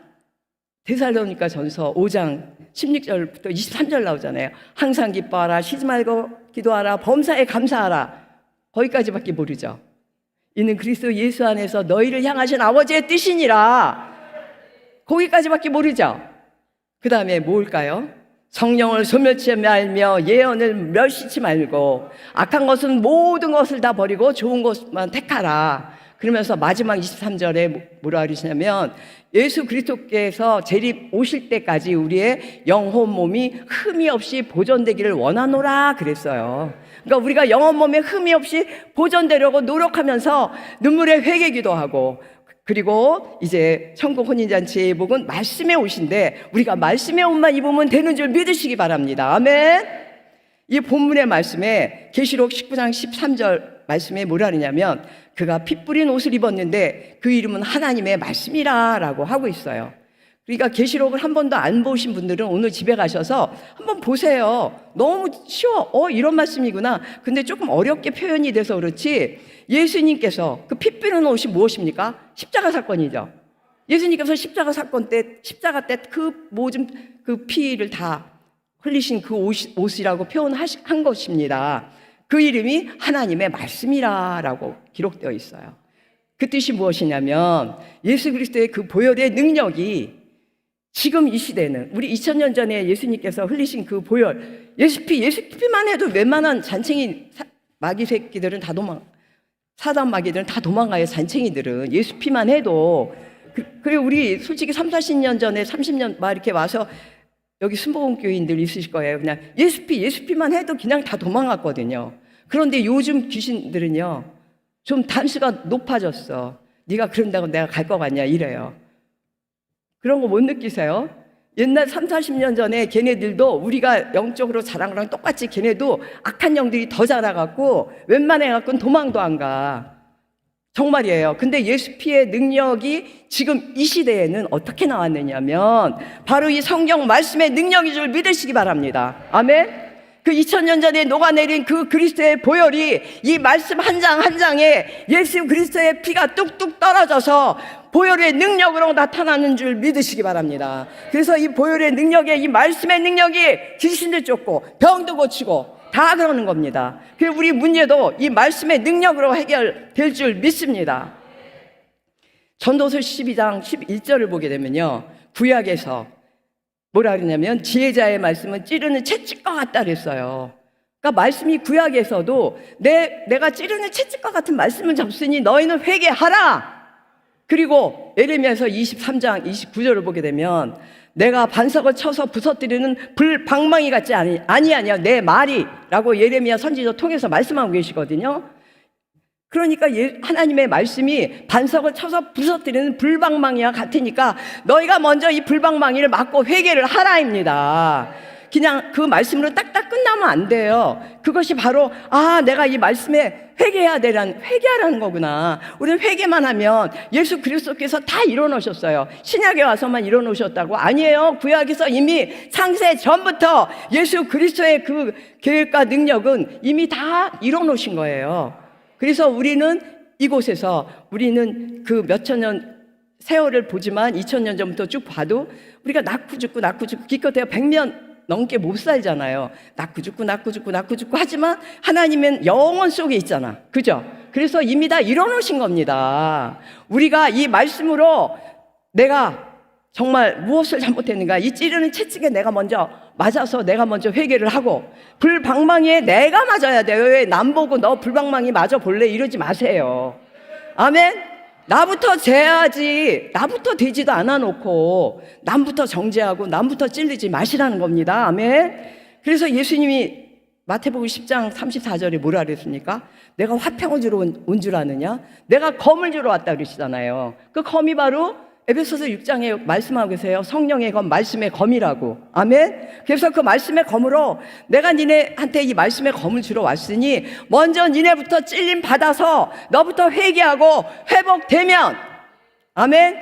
데살로니가 전서 5장 16절부터 23절 나오잖아요. 항상 기뻐하라, 쉬지 말고 기도하라, 범사에 감사하라. 거기까지밖에 모르죠. 이는 그리스도 예수 안에서 너희를 향하신 아버지의 뜻이니라. 거기까지밖에 모르죠. 그 다음에 뭘까요? 성령을 소멸치 말며 예언을 멸시치 말고 악한 것은 모든 것을 다 버리고 좋은 것만 택하라. 그러면서 마지막 23절에 뭐라 그러시냐면 예수 그리스도께서 재림 오실 때까지 우리의 영혼 몸이 흠이 없이 보존되기를 원하노라 그랬어요. 그러니까 우리가 영혼 몸에 흠이 없이 보존되려고 노력하면서 눈물의 회개기도 하고, 그리고 이제 천국 혼인잔치의 예복은 말씀의 옷인데 우리가 말씀의 옷만 입으면 되는 줄 믿으시기 바랍니다. 아멘. 이 본문의 말씀에 계시록 19장 13절 말씀에 뭐라 하느냐면 그가 피 뿌린 옷을 입었는데 그 이름은 하나님의 말씀이라 라고 하고 있어요. 그러니까 계시록을 한 번도 안 보신 분들은 오늘 집에 가셔서 한번 보세요. 너무 쉬워. 이런 말씀이구나. 근데 조금 어렵게 표현이 돼서 그렇지, 예수님께서 그 피 뿌리는 옷이 무엇입니까? 십자가 사건이죠. 예수님께서 십자가 사건 때, 십자가 때 그 모든 그 피를 다 흘리신 그 옷이라고 표현한 것입니다. 그 이름이 하나님의 말씀이라고 기록되어 있어요. 그 뜻이 무엇이냐면 예수 그리스도의 그 보혈의 능력이 지금 이 시대는 우리 2000년 전에 예수님께서 흘리신 그 보혈, 예수 피만 해도 웬만한 잔챙이 마귀 새끼들은 다 사단 마귀들은 다 도망가요. 잔챙이들은 예수 피만 해도. 그리고 우리 솔직히 3, 40년 전에 30년 막 이렇게 와서 여기 순복음 교인들 있으실 거예요. 그냥 예수 피만 해도 그냥 다 도망갔거든요. 그런데 요즘 귀신들은요, 좀 단수가 높아졌어. 네가 그런다고 내가 갈 것 같냐 이래요. 그런 거 못 느끼세요? 옛날 3, 40년 전에 걔네들도 우리가 영적으로 자란 거랑 똑같이 걔네도 악한 영들이 더 자라갖고 웬만해갖고는 도망도 안 가. 정말이에요. 근데 예수 피의 능력이 지금 이 시대에는 어떻게 나왔느냐면 바로 이 성경 말씀의 능력인 줄 믿으시기 바랍니다. 아멘. 그 2000년 전에 녹아내린 그 그리스도의 보혈이 이 말씀 한 장 한 장에 예수 그리스도의 피가 뚝뚝 떨어져서 보혈의 능력으로 나타나는 줄 믿으시기 바랍니다. 그래서 이 보혈의 능력에 이 말씀의 능력이 귀신도 쫓고 병도 고치고 다 그러는 겁니다. 그리고 우리 문제도 이 말씀의 능력으로 해결될 줄 믿습니다. 전도서 12장 11절을 보게 되면요, 구약에서 뭐라 그러냐면 지혜자의 말씀은 찌르는 채찍과 같다 그랬어요. 그러니까 말씀이 구약에서도 내가 찌르는 채찍과 같은 말씀을 잡으니 너희는 회개하라. 그리고 예레미야서 23장 29절을 보게 되면 내가 반석을 쳐서 부서뜨리는 불방망이 같지 아니하냐 내 말이 라고 예레미야 선지자 통해서 말씀하고 계시거든요. 그러니까 하나님의 말씀이 반석을 쳐서 부서뜨리는 불방망이와 같으니까 너희가 먼저 이 불방망이를 막고 회개를 하라입니다. 그냥 그 말씀으로 딱딱 끝나면 안 돼요. 그것이 바로 내가 이 말씀에 회개하라는 거구나. 우리는 회개만 하면 예수 그리스도께서 다 이뤄놓으셨어요. 신약에 와서만 이뤄놓으셨다고? 아니에요. 구약에서 이미 창세 전부터 예수 그리스도의 그 계획과 능력은 이미 다 이뤄놓으신 거예요. 그래서 우리는 이곳에서 우리는 그 몇천 년 세월을 보지만 2000년 전부터 쭉 봐도 우리가 낳고 죽고 기껏해야 100년 넘게 못 살잖아요. 낳고 죽고 하지만 하나님은 영원 속에 있잖아. 그죠? 그래서 이미 다 이뤄놓으신 겁니다. 우리가 이 말씀으로 내가 정말 무엇을 잘못했는가, 이 찌르는 채찍에 내가 먼저 맞아서 내가 먼저 회개를 하고 불방망이에 내가 맞아야 돼요. 왜 남 보고 너 불방망이 맞아 볼래 이러지 마세요. 아멘. 나부터 재야지. 나부터 되지도 않아 놓고 남부터 정죄하고 남부터 찔리지 마시라는 겁니다. 아멘. 그래서 예수님이 마태복음 10장 34절에 뭐라 그랬습니까? 내가 화평을 주러 온 줄 아느냐? 내가 검을 주러 왔다 그러시잖아요. 그 검이 바로 에베소서 6장에 말씀하고 계세요. 성령의 검, 말씀의 검이라고. 아멘. 그래서 그 말씀의 검으로 내가 니네한테 이 말씀의 검을 주러 왔으니 먼저 니네부터 찔림 받아서 너부터 회개하고 회복되면, 아멘,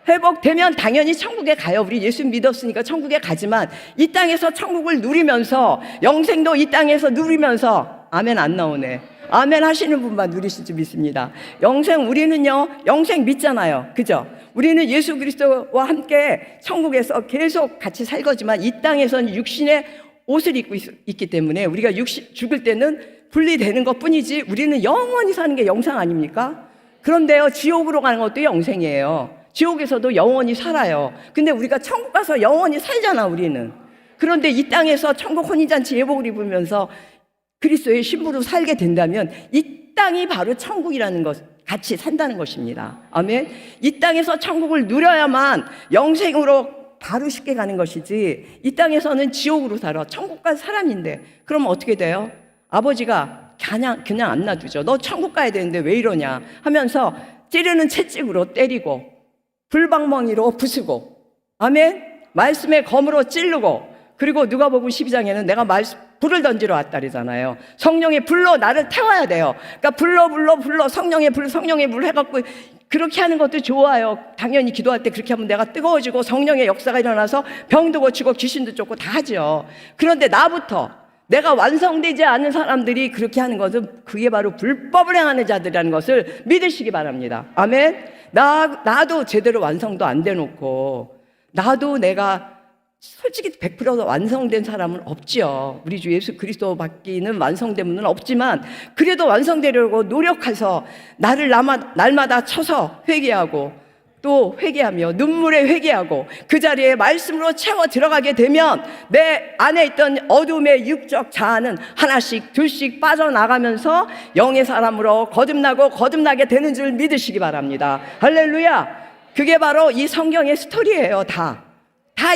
회복되면 당연히 천국에 가요. 우리 예수 믿었으니까 천국에 가지만 이 땅에서 천국을 누리면서 영생도 이 땅에서 누리면서, 아멘 안 나오네. 아멘 하시는 분만 누리실 줄 믿습니다. 우리는요 영생 믿잖아요. 그죠? 우리는 예수 그리스도와 함께 천국에서 계속 같이 살 거지만 이 땅에서는 육신의 옷을 입고 있기 때문에 우리가 죽을 때는 분리되는 것 뿐이지 우리는 영원히 사는 게 영생 아닙니까? 그런데요, 지옥으로 가는 것도 영생이에요. 지옥에서도 영원히 살아요. 근데 우리가 천국 가서 영원히 살잖아, 우리는. 그런데 이 땅에서 천국 혼인잔치 예복을 입으면서 그리스도의 신부로 살게 된다면 이 땅이 바로 천국이라는 것, 같이 산다는 것입니다. 아멘. 이 땅에서 천국을 누려야만 영생으로 바로 쉽게 가는 것이지 이 땅에서는 지옥으로 살아. 천국 갈 사람인데 그럼 어떻게 돼요? 아버지가 그냥 안 놔두죠. 너 천국 가야 되는데 왜 이러냐 하면서 찌르는 채찍으로 때리고 불방망이로 부수고, 아멘, 말씀의 검으로 찌르고, 그리고 누가복음 12장에는 내가 불을 던지러 왔다 그러잖아요. 성령의 불로 나를 태워야 돼요. 그러니까 불러 성령의 불 해갖고 그렇게 하는 것도 좋아요. 당연히 기도할 때 그렇게 하면 내가 뜨거워지고 성령의 역사가 일어나서 병도 고치고 귀신도 쫓고 다 하죠. 그런데 나부터 내가 완성되지 않은 사람들이 그렇게 하는 것은 그게 바로 불법을 행하는 자들이라는 것을 믿으시기 바랍니다. 아멘. 나도 제대로 완성도 안 돼놓고 나도 내가 솔직히 100% 완성된 사람은 없지요. 우리 주 예수 그리스도 받기는 완성된 분은 없지만 그래도 완성되려고 노력해서 날마다 쳐서 회개하고 또 회개하며 눈물에 회개하고 그 자리에 말씀으로 채워 들어가게 되면 내 안에 있던 어둠의 육적 자아는 하나씩 둘씩 빠져나가면서 영의 사람으로 거듭나게 되는 줄 믿으시기 바랍니다. 할렐루야. 그게 바로 이 성경의 스토리예요. 다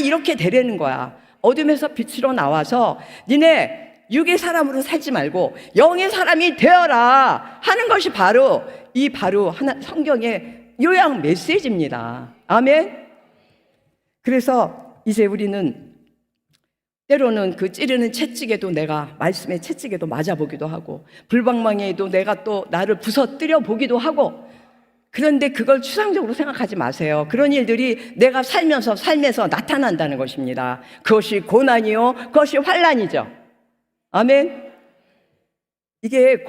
이렇게 되려는 거야. 어둠에서 빛으로 나와서 니네 육의 사람으로 살지 말고 영의 사람이 되어라 하는 것이 바로 성경의 요약 메시지입니다. 아멘. 그래서 이제 우리는 때로는 그 찌르는 채찍에도 내가 말씀의 채찍에도 맞아보기도 하고 불방망이에도 내가 또 나를 부서뜨려 보기도 하고, 그런데 그걸 추상적으로 생각하지 마세요. 그런 일들이 내가 삶에서 나타난다는 것입니다. 그것이 고난이요, 그것이 환난이죠. 아멘. 이게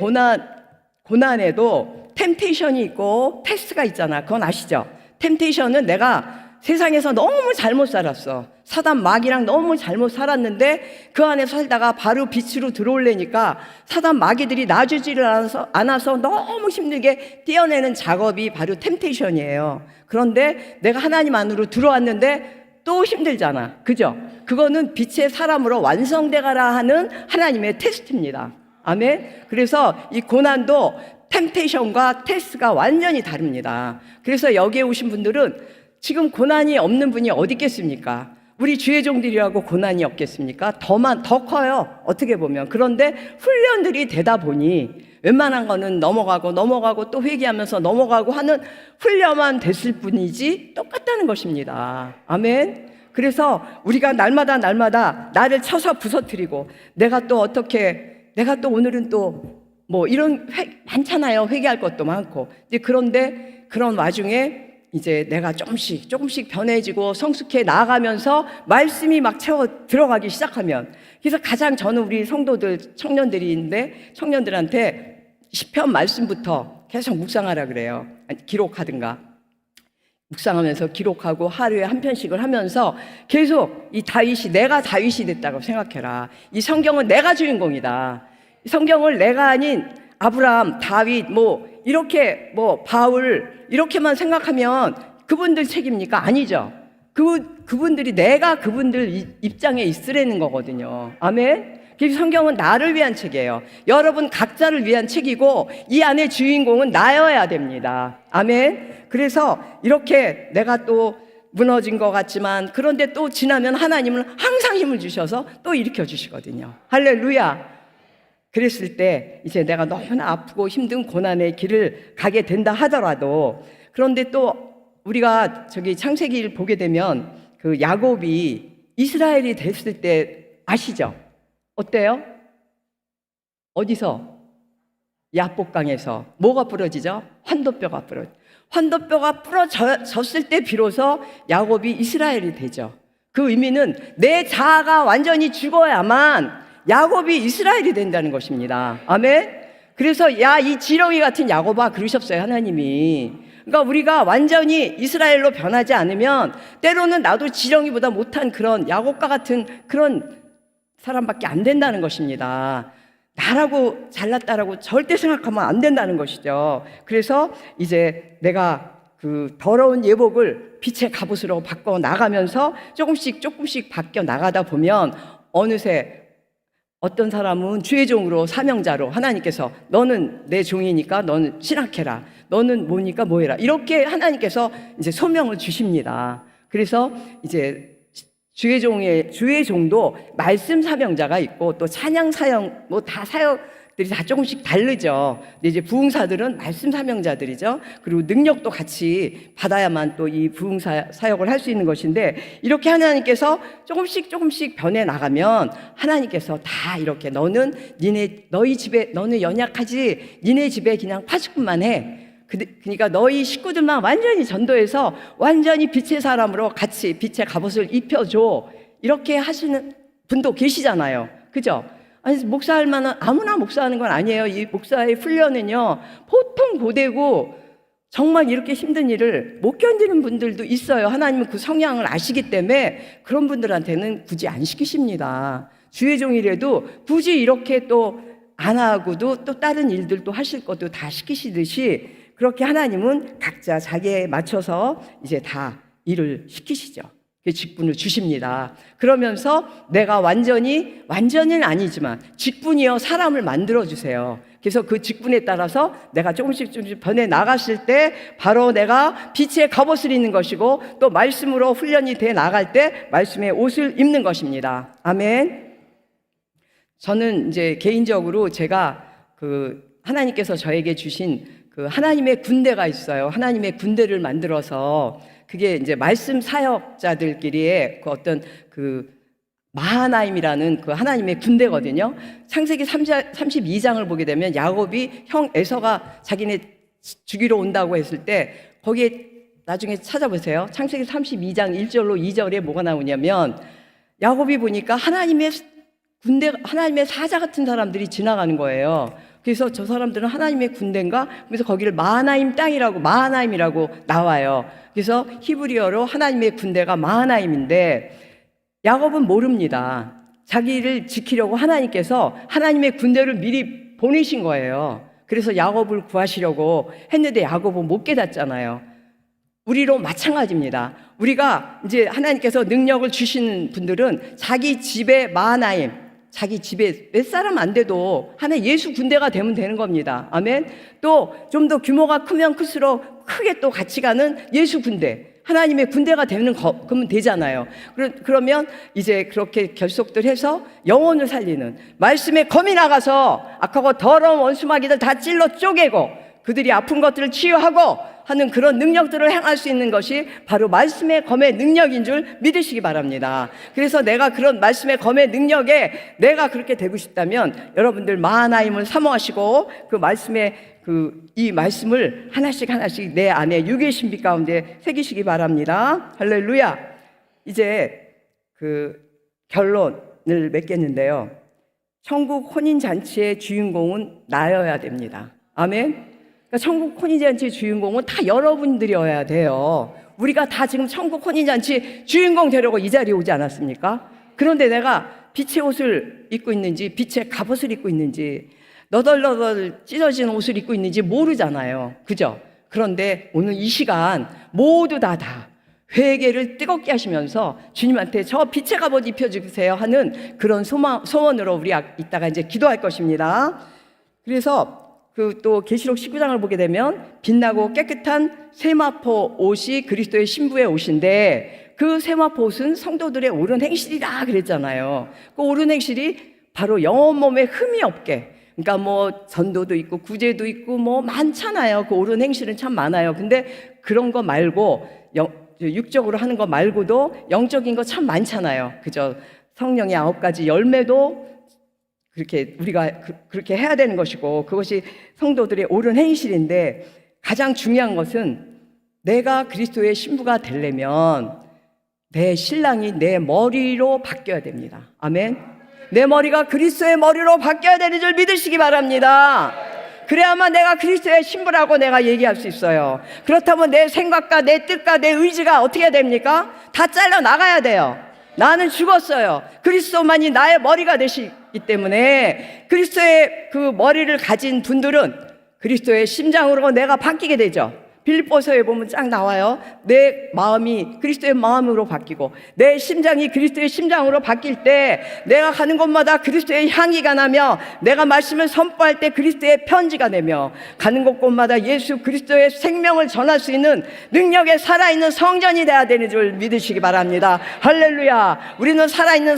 고난에도 템테이션이 있고 테스트가 있잖아. 그건 아시죠? 템테이션은 내가 세상에서 너무 잘못 살았어. 사단 마귀랑 너무 잘못 살았는데 그 안에 살다가 바로 빛으로 들어오려니까 사단 마귀들이 놔주지를 않아서 너무 힘들게 떼어내는 작업이 바로 템테이션이에요. 그런데 내가 하나님 안으로 들어왔는데 또 힘들잖아. 그죠? 그거는 빛의 사람으로 완성되가라 하는 하나님의 테스트입니다. 아멘. 그래서 이 고난도 템테이션과 테스트가 완전히 다릅니다. 그래서 여기에 오신 분들은 지금 고난이 없는 분이 어디 있겠습니까? 우리 주의 종들이라고 고난이 없겠습니까? 더 커요. 어떻게 보면. 그런데 훈련들이 되다 보니 웬만한 거는 넘어가고 또 회개하면서 넘어가고 하는 훈련만 됐을 뿐이지 똑같다는 것입니다. 아멘. 그래서 우리가 날마다 나를 쳐서 부서뜨리고 내가 또 오늘은 또 뭐 이런 많잖아요. 회개할 것도 많고. 그런데 그런 와중에 이제 내가 조금씩 변해지고 성숙해 나아가면서 말씀이 막 채워 들어가기 시작하면, 그래서 가장 저는 우리 성도들, 청년들한테 시편 말씀부터 계속 묵상하라 그래요. 기록하든가. 묵상하면서 기록하고 하루에 한 편씩을 하면서 계속 내가 다윗이 됐다고 생각해라. 이 성경은 내가 주인공이다. 이 성경을 내가 아닌 아브라함, 다윗, 바울 이렇게만 생각하면 그분들 책입니까? 아니죠. 그분들이 내가 그분들 입장에 있으라는 거거든요. 아멘. 그래서 성경은 나를 위한 책이에요. 여러분 각자를 위한 책이고 이 안에 주인공은 나여야 됩니다. 아멘. 그래서 이렇게 내가 또 무너진 것 같지만 그런데 또 지나면 하나님은 항상 힘을 주셔서 또 일으켜 주시거든요. 할렐루야. 그랬을 때 이제 내가 너무나 아프고 힘든 고난의 길을 가게 된다 하더라도, 그런데 또 우리가 창세기를 보게 되면 그 야곱이 이스라엘이 됐을 때 아시죠? 어때요? 어디서? 야복강에서 뭐가 부러지죠? 환도뼈가 부러졌을 때 비로소 야곱이 이스라엘이 되죠. 그 의미는 내 자아가 완전히 죽어야만 야곱이 이스라엘이 된다는 것입니다. 아멘. 그래서 이 지렁이 같은 야곱아 그러셨어요, 하나님이. 그러니까 우리가 완전히 이스라엘로 변하지 않으면 때로는 나도 지렁이보다 못한 그런 야곱과 같은 그런 사람밖에 안 된다는 것입니다. 나라고 잘났다라고 절대 생각하면 안 된다는 것이죠. 그래서 이제 내가 그 더러운 예복을 빛의 갑옷으로 바꿔 나가면서 조금씩 바뀌어 나가다 보면 어느새 어떤 사람은 주의 종으로 사명자로 하나님께서 너는 내 종이니까 너는 신학해라. 너는 뭐니까 뭐해라. 이렇게 하나님께서 이제 소명을 주십니다. 그래서 이제 주의 종도 말씀 사명자가 있고 또 찬양 사역 다 사역들이 다 조금씩 다르죠. 근데 이제 부흥사들은 말씀 사명자들이죠. 그리고 능력도 같이 받아야만 또 이 사역을 할 수 있는 것인데, 이렇게 하나님께서 조금씩 변해 나가면 하나님께서 다 이렇게 너는 연약하지, 니네 집에 그냥 파수꾼만 해. 그러니까 너희 식구들만 완전히 전도해서 완전히 빛의 사람으로 같이 빛의 갑옷을 입혀줘. 이렇게 하시는 분도 계시잖아요. 그죠? 아니, 목사할 만한, 아무나 목사하는 건 아니에요. 이 목사의 훈련은요, 보통 고되고 정말 이렇게 힘든 일을 못 견디는 분들도 있어요. 하나님은 그 성향을 아시기 때문에 그런 분들한테는 굳이 안 시키십니다. 주의 종이라도 굳이 이렇게 또 안 하고도 또 다른 일들도 하실 것도 다 시키시듯이, 그렇게 하나님은 각자 자기에 맞춰서 이제 다 일을 시키시죠. 그 직분을 주십니다. 그러면서 내가 완전히는 아니지만 직분이여 사람을 만들어 주세요. 그래서 그 직분에 따라서 내가 조금씩 변해 나갔을 때 바로 내가 빛의 갑옷을 입는 것이고, 또 말씀으로 훈련이 돼 나갈 때 말씀의 옷을 입는 것입니다. 아멘. 저는 이제 개인적으로 제가 하나님께서 저에게 주신 하나님의 군대가 있어요. 하나님의 군대를 만들어서, 그게 이제 말씀 사역자들끼리의 어떤 마하나임이라는 하나님의 군대거든요. 창세기 32장을 보게 되면 야곱이 형 에서가 자기네 죽이러 온다고 했을 때, 거기에 나중에 찾아보세요. 창세기 32장 1절로 2절에 뭐가 나오냐면, 야곱이 보니까 하나님의 군대, 하나님의 사자 같은 사람들이 지나가는 거예요. 그래서 저 사람들은 하나님의 군대인가? 그래서 거기를 마하나임이라고 나와요. 그래서 히브리어로 하나님의 군대가 마하나임인데, 야곱은 모릅니다. 자기를 지키려고 하나님께서 하나님의 군대를 미리 보내신 거예요. 그래서 야곱을 구하시려고 했는데 야곱은 못 깨닫잖아요. 우리로 마찬가지입니다. 우리가 이제 하나님께서 능력을 주시는 분들은 자기 집에 마하나임, 자기 집에 몇 사람 안 돼도 하나의 예수 군대가 되면 되는 겁니다. 아멘. 또 좀 더 규모가 크면 클수록 크게 또 같이 가는 예수 군대, 하나님의 군대가 그러면 되잖아요. 그러면 이제 그렇게 결속들 해서 영혼을 살리는 말씀의 검이 나가서 악하고 더러운 원수마귀들 다 찔러 쪼개고 그들이 아픈 것들을 치유하고 하는 그런 능력들을 행할 수 있는 것이 바로 말씀의 검의 능력인 줄 믿으시기 바랍니다. 그래서 내가 그런 말씀의 검의 능력에 내가 그렇게 되고 싶다면 여러분들 마하나임을 사모하시고 그 말씀의 이 말씀을 하나씩 내 안에 육의 신비 가운데 새기시기 바랍니다. 할렐루야. 이제 결론을 맺겠는데요. 천국 혼인잔치의 주인공은 나여야 됩니다. 아멘. 그러니까 천국 혼인잔치의 주인공은 다 여러분들이어야 돼요. 우리가 다 지금 천국 혼인잔치 주인공 되려고 이 자리에 오지 않았습니까? 그런데 내가 빛의 옷을 입고 있는지, 빛의 갑옷을 입고 있는지, 너덜너덜 찢어진 옷을 입고 있는지 모르잖아요. 그죠? 그런데 오늘 이 시간 모두 다 회개를 뜨겁게 하시면서 주님한테 저 빛의 갑옷 입혀주세요 하는 그런 소원으로 우리 이따가 이제 기도할 것입니다. 그래서 또 계시록 19장을 보게 되면 빛나고 깨끗한 세마포 옷이 그리스도의 신부의 옷인데, 그 세마포 옷은 성도들의 옳은 행실이다 그랬잖아요. 그 옳은 행실이 바로 영혼 몸에 흠이 없게, 그러니까 뭐 전도도 있고 구제도 있고 뭐 많잖아요. 그 옳은 행실은 참 많아요. 근데 그런 거 말고 육적으로 하는 거 말고도 영적인 거 참 많잖아요. 그죠? 성령의 9가지 열매도 그렇게 우리가 그렇게 해야 되는 것이고, 그것이 성도들의 옳은 행실인데, 가장 중요한 것은 내가 그리스도의 신부가 되려면 내 신랑이 내 머리로 바뀌어야 됩니다. 아멘. 내 머리가 그리스도의 머리로 바뀌어야 되는 줄 믿으시기 바랍니다. 그래야만 내가 그리스도의 신부라고 내가 얘기할 수 있어요. 그렇다면 내 생각과 내 뜻과 내 의지가 어떻게 됩니까? 다 잘라 나가야 돼요. 나는 죽었어요. 그리스도만이 나의 머리가 되시기 때문에 그리스도의 그 머리를 가진 분들은 그리스도의 심장으로 내가 바뀌게 되죠. 빌립보서에 보면 쫙 나와요. 내 마음이 그리스도의 마음으로 바뀌고 내 심장이 그리스도의 심장으로 바뀔 때 내가 가는 곳마다 그리스도의 향기가 나며, 내가 말씀을 선포할 때 그리스도의 편지가 되며, 가는 곳곳마다 예수 그리스도의 생명을 전할 수 있는 능력에 살아있는 성전이 돼야 되는 줄 믿으시기 바랍니다. 할렐루야. 우리는 살아있는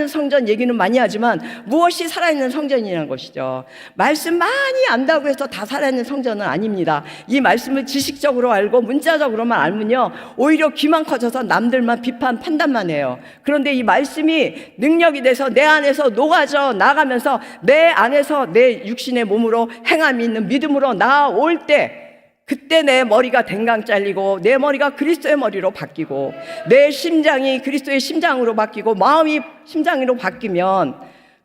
성전 얘기는 많이 하지만 무엇이 살아있는 성전이라는 것이죠. 말씀 많이 안다고 해서 다 살아있는 성전은 아닙니다. 이 말씀을 지식적으로 알고 문자적으로만 알면요, 오히려 귀만 커져서 남들만 비판 판단만 해요. 그런데 이 말씀이 능력이 돼서 내 안에서 녹아져 나가면서 내 안에서 내 육신의 몸으로 행함이 있는 믿음으로 나아올 때, 그때 내 머리가 댕강 잘리고 내 머리가 그리스도의 머리로 바뀌고 내 심장이 그리스도의 심장으로 바뀌고 마음이 심장으로 바뀌면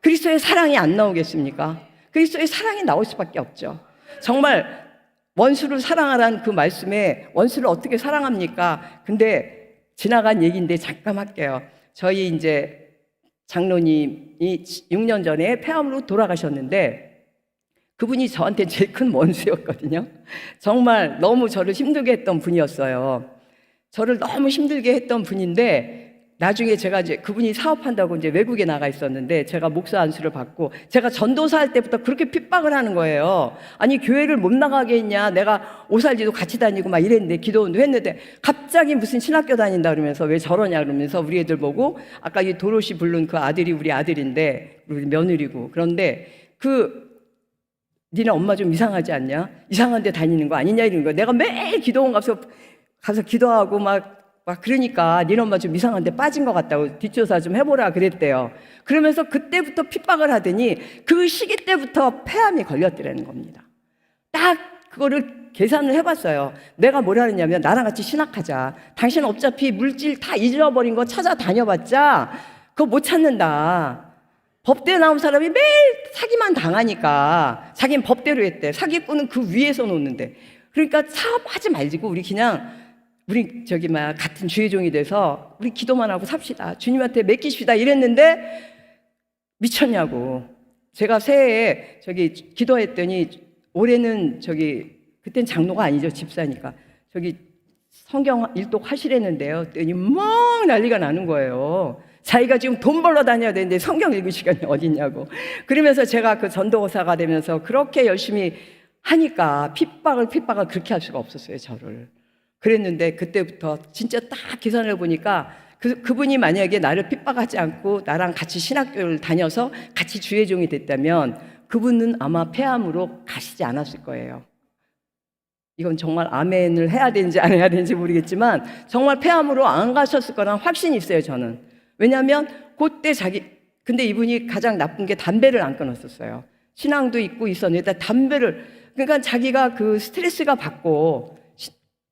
그리스도의 사랑이 안 나오겠습니까? 그리스도의 사랑이 나올 수밖에 없죠. 정말 원수를 사랑하라는 그 말씀에 원수를 어떻게 사랑합니까? 근데 지나간 얘기인데 잠깐 할게요. 저희 이제 장로님이 6년 전에 폐암으로 돌아가셨는데, 그분이 저한테 제일 큰 원수였거든요. 정말 너무 저를 힘들게 했던 분이었어요. 저를 너무 힘들게 했던 분인데, 나중에 제가 이제 그분이 사업한다고 이제 외국에 나가 있었는데, 제가 목사 안수를 받고, 제가 전도사 할 때부터 그렇게 핍박을 하는 거예요. 아니, 교회를 못 나가게 했냐? 내가 오살지도 같이 다니고 막 이랬는데, 기도원도 했는데, 갑자기 무슨 신학교 다닌다 그러면서 왜 저러냐 그러면서 우리 애들 보고, 아까 이 도로시 부른 그 아들이 우리 아들인데, 우리 며느리고. 그런데 니네 엄마 좀 이상하지 않냐? 이상한 데 다니는 거 아니냐? 이런 거. 내가 매일 기도원 가서 기도하고 막 그러니까 니네 엄마 좀 이상한 데 빠진 것 같다고 뒷조사 좀 해보라 그랬대요. 그러면서 그때부터 핍박을 하더니 그 시기 때부터 폐암이 걸렸더라는 겁니다. 딱 그거를 계산을 해봤어요. 내가 뭐라 그랬냐면, 나랑 같이 신학하자. 당신 어차피 물질 다 잊어버린 거 찾아다녀봤자 그거 못 찾는다. 법대에 나온 사람이 매일 사기만 당하니까 자기는 법대로 했대. 사기꾼은 그 위에서 놓는데. 그러니까 사업하지 말고 우리 그냥 우리 같은 주의 종이 돼서 우리 기도만 하고 삽시다. 주님한테 맡기십시다. 이랬는데 미쳤냐고. 제가 새해에 기도했더니 올해는 그땐 장로가 아니죠. 집사니까. 성경 일독 하시랬는데요. 그랬더니 막 난리가 나는 거예요. 자기가 지금 돈 벌러 다녀야 되는데 성경 읽을 시간이 어딨냐고. 그러면서 제가 그 전도사가 되면서 그렇게 열심히 하니까 핍박을 그렇게 할 수가 없었어요, 저를. 그랬는데 그때부터 진짜 딱 계산을 해보니까 그분이 만약에 나를 핍박하지 않고 나랑 같이 신학교를 다녀서 같이 주의 종이 됐다면 그분은 아마 폐암으로 가시지 않았을 거예요. 이건 정말 아멘을 해야 되는지 안 해야 되는지 모르겠지만 정말 폐암으로 안 가셨을 거란 확신이 있어요, 저는. 왜냐하면 그때 근데 이분이 가장 나쁜 게 담배를 안 끊었었어요. 신앙도 있고 있었는데 그러니까 자기가 그 스트레스가 받고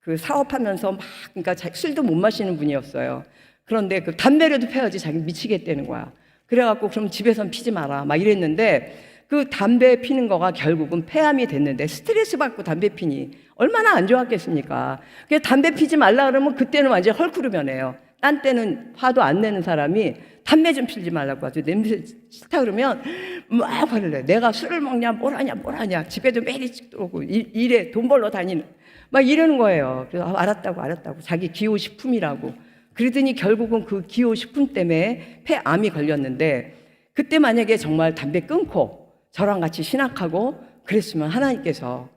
그 사업하면서 그러니까 술도 못 마시는 분이었어요. 그런데 그 담배라도 펴야지 자기 미치겠다는 거야. 그래갖고 그럼 집에선 피지 마라 막 이랬는데, 그 담배 피는 거가 결국은 폐암이 됐는데, 스트레스 받고 담배 피니 얼마나 안 좋았겠습니까? 그래서 담배 피지 말라 그러면 그때는 완전 헐크로 변해요. 딴 때는 화도 안 내는 사람이 담배 좀 피지 말라고 하죠. 냄새 싫다 그러면 막 화를 내요. 내가 술을 먹냐 뭘 하냐 집에도 매일 일찍 들어오고 일에 돈 벌러 다니는 막 이러는 거예요. 그래서 알았다고 자기 기호식품이라고. 그러더니 결국은 그 기호식품 때문에 폐암이 걸렸는데, 그때 만약에 정말 담배 끊고 저랑 같이 신학하고 그랬으면 하나님께서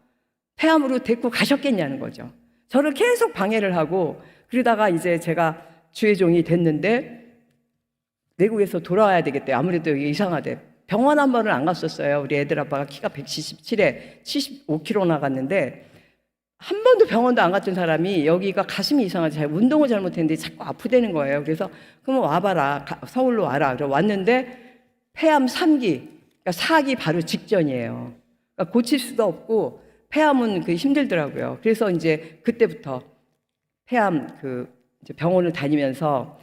폐암으로 데리고 가셨겠냐는 거죠. 저를 계속 방해를 하고, 그러다가 이제 제가 주의 종이 됐는데 외국에서 돌아와야 되겠대. 아무래도 이게 이상하대. 병원 한 번을 안 갔었어요. 우리 애들 아빠가 키가 177에 75kg 나갔는데 한 번도 병원도 안 갔던 사람이 여기가 가슴이 이상하지, 운동을 잘못했는데 자꾸 아프다는 거예요. 그래서 그럼 와봐라, 서울로 와라. 그래서 왔는데 폐암 3기, 그러니까 4기 바로 직전이에요. 그러니까 고칠 수도 없고 폐암은 힘들더라고요. 그래서 이제 그때부터 폐암 이제 병원을 다니면서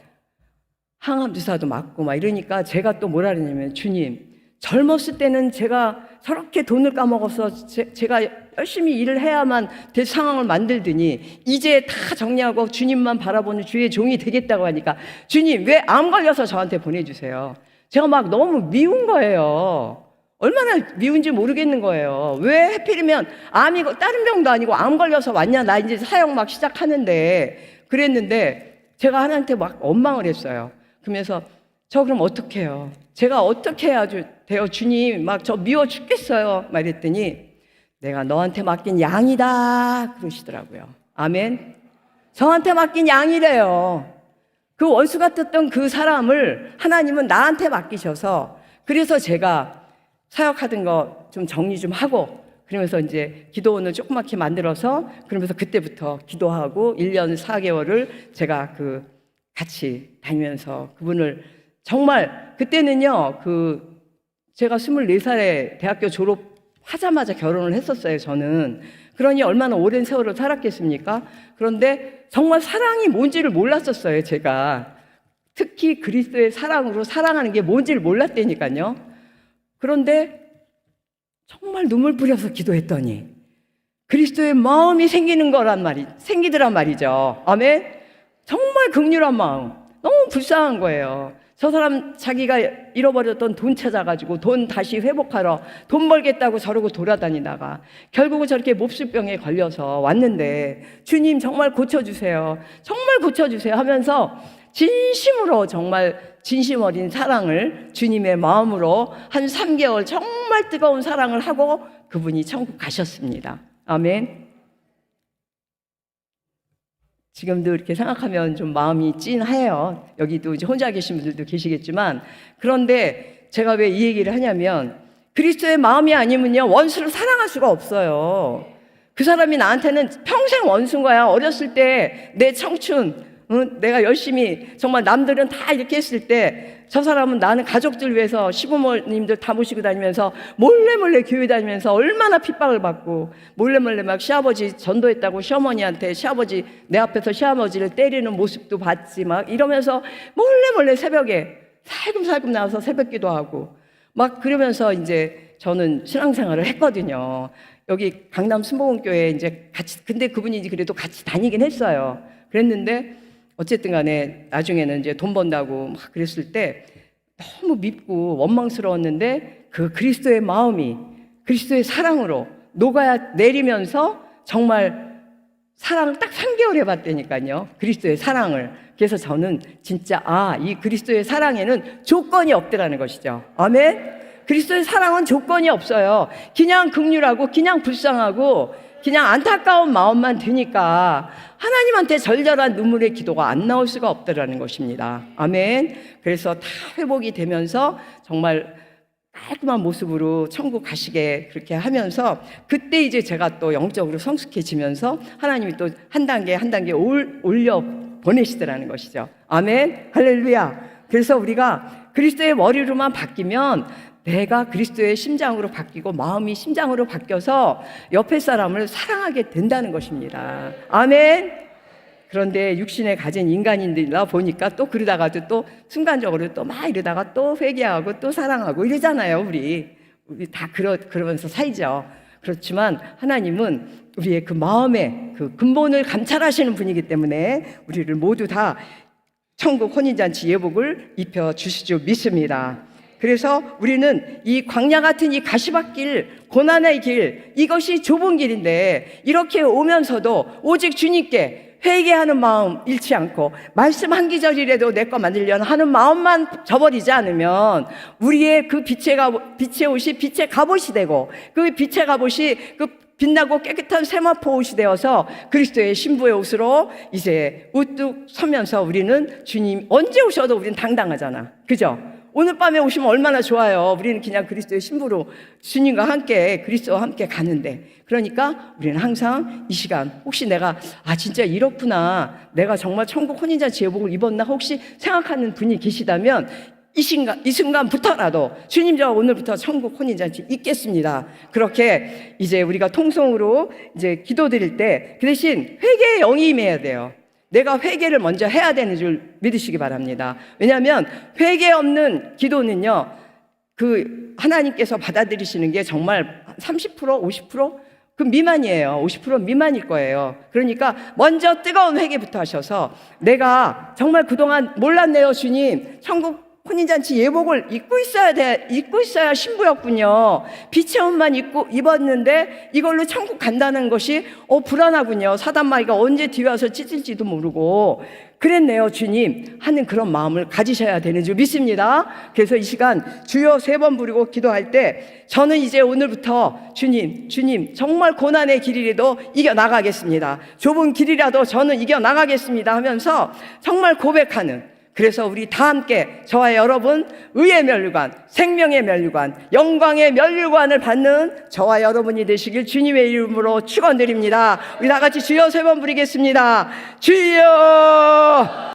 항암 주사도 맞고 막 이러니까 제가 또 뭐라 그러냐면, 주님, 젊었을 때는 제가 저렇게 돈을 까먹어서 제가 열심히 일을 해야만 될 상황을 만들더니 이제 다 정리하고 주님만 바라보는 주의 종이 되겠다고 하니까, 주님 왜 암 걸려서 저한테 보내주세요. 제가 막 너무 미운 거예요. 얼마나 미운지 모르겠는 거예요. 왜 하필이면 암이고 다른 병도 아니고 암 걸려서 왔냐, 나 이제 사역 막 시작하는데. 그랬는데 제가 하나님한테 막 원망을 했어요. 그러면서 저 그럼 어떻게 해요? 제가 어떻게 해야 돼요? 주님, 막 저 미워 죽겠어요. 말했더니 내가 너한테 맡긴 양이다 그러시더라고요. 아멘. 저한테 맡긴 양이래요. 그 원수 같았던 그 사람을 하나님은 나한테 맡기셔서, 그래서 제가 사역하던 거 좀 정리 좀 하고, 그러면서 이제 기도원을 조그맣게 만들어서, 그러면서 그때부터 기도하고 1년 4개월을 제가 같이 다니면서 그분을 정말, 그때는요, 제가 24살에 대학교 졸업하자마자 결혼을 했었어요, 저는. 그러니 얼마나 오랜 세월을 살았겠습니까? 그런데 정말 사랑이 뭔지를 몰랐었어요, 제가. 특히 그리스도의 사랑으로 사랑하는 게 뭔지를 몰랐다니까요. 그런데 정말 눈물 뿌려서 기도했더니 그리스도의 마음이 생기더란 말이죠. 아멘? 정말 긍휼한 마음. 너무 불쌍한 거예요. 저 사람 자기가 잃어버렸던 돈 찾아가지고 돈 다시 회복하러 돈 벌겠다고 저러고 돌아다니다가 결국은 저렇게 몹쓸병에 걸려서 왔는데 주님 정말 고쳐주세요. 정말 고쳐주세요 하면서 진심으로 정말 진심 어린 사랑을 주님의 마음으로 한 3개월 정말 뜨거운 사랑을 하고 그분이 천국 가셨습니다. 아멘. 지금도 이렇게 생각하면 좀 마음이 찐해요. 여기도 이제 혼자 계신 분들도 계시겠지만, 그런데 제가 왜 이 얘기를 하냐면 그리스도의 마음이 아니면요 원수를 사랑할 수가 없어요. 그 사람이 나한테는 평생 원수인 거야. 어렸을 때 내 청춘, 내가 열심히 정말 남들은 다 이렇게 했을 때 저 사람은 나는 가족들 위해서 시부모님들 다 모시고 다니면서 몰래 교회 다니면서 얼마나 핍박을 받고 몰래 막 시아버지 전도했다고 시어머니한테 시아버지 내 앞에서 시아버지를 때리는 모습도 봤지 막 이러면서 몰래 새벽에 살금살금 나와서 새벽기도 하고 막 그러면서 이제 저는 신앙생활을 했거든요. 여기 강남 순복음교회 이제 같이 근데 그분이 그래도 같이 다니긴 했어요. 그랬는데 어쨌든 간에 나중에는 이제 돈 번다고 막 그랬을 때 너무 밉고 원망스러웠는데 그 그리스도의 마음이 그리스도의 사랑으로 녹아야 내리면서 정말 사랑을 딱 3개월 해봤다니까요. 그리스도의 사랑을. 그래서 저는 진짜 이 그리스도의 사랑에는 조건이 없더라는 것이죠. 아멘. 그리스도의 사랑은 조건이 없어요. 그냥 긍휼하고 그냥 불쌍하고 그냥 안타까운 마음만 드니까 하나님한테 절절한 눈물의 기도가 안 나올 수가 없더라는 것입니다. 아멘. 그래서 다 회복이 되면서 정말 깔끔한 모습으로 천국 가시게 그렇게 하면서 그때 이제 제가 또 영적으로 성숙해지면서 하나님이 또 한 단계 올려 보내시더라는 것이죠. 아멘. 할렐루야. 그래서 우리가 그리스도의 머리로만 바뀌면 내가 그리스도의 심장으로 바뀌고 마음이 심장으로 바뀌어서 옆에 사람을 사랑하게 된다는 것입니다. 아멘. 그런데 육신에 가진 인간인들이라 보니까 또 그러다가도 또 순간적으로 또 막 이러다가 또 회개하고 또 사랑하고 이러잖아요. 우리 다 그러면서 살죠. 그렇지만 하나님은 우리의 그 마음의 그 근본을 감찰하시는 분이기 때문에 우리를 모두 다 천국 혼인잔치 예복을 입혀 주시죠 믿습니다. 그래서 우리는 이 광야 같은 이 가시밭길, 고난의 길, 이것이 좁은 길인데 이렇게 오면서도 오직 주님께 회개하는 마음 잃지 않고 말씀 한 기절이라도 내 거 만들려는 하는 마음만 저버리지 않으면 우리의 그 빛의 옷이 빛의 갑옷이 되고 그 빛의 갑옷이 그 빛나고 깨끗한 세마포 옷이 되어서 그리스도의 신부의 옷으로 이제 우뚝 서면서 우리는 주님 언제 오셔도 우리는 당당하잖아. 그죠? 오늘 밤에 오시면 얼마나 좋아요. 우리는 그냥 그리스도의 신부로 주님과 함께 그리스도와 함께 가는데 그러니까 우리는 항상 이 시간 혹시 내가 진짜 이렇구나 내가 정말 천국 혼인잔치 예복을 입었나 혹시 생각하는 분이 계시다면 이 순간부터라도 주님 저 오늘부터 천국 혼인잔치 있겠습니다. 그렇게 이제 우리가 통성으로 이제 기도드릴 때 그 대신 회개의 영이 임해야 돼요. 내가 회개를 먼저 해야 되는 줄 믿으시기 바랍니다. 왜냐하면 회개 없는 기도는요, 그 하나님께서 받아들이시는 게 정말 30%, 50%? 그 미만이에요. 50% 미만일 거예요. 그러니까 먼저 뜨거운 회개부터 하셔서 내가 정말 그동안 몰랐네요, 주님. 천국 혼인잔치 예복을 입고 있어야 신부였군요. 빛의 옷만 입었는데 이걸로 천국 간다는 것이 불안하군요. 사단마귀가 언제 뒤에 와서 찢을지도 모르고 그랬네요, 주님 하는 그런 마음을 가지셔야 되는 줄 믿습니다. 그래서 이 시간 주여 3번 부르고 기도할 때 저는 이제 오늘부터 주님 정말 고난의 길이라도 이겨나가겠습니다. 좁은 길이라도 저는 이겨나가겠습니다 하면서 정말 고백하는, 그래서 우리 다 함께 저와 여러분 의의 면류관, 생명의 면류관, 영광의 면류관을 받는 저와 여러분이 되시길 주님의 이름으로 축원드립니다. 우리 다 같이 주여 3번 부르겠습니다. 주여.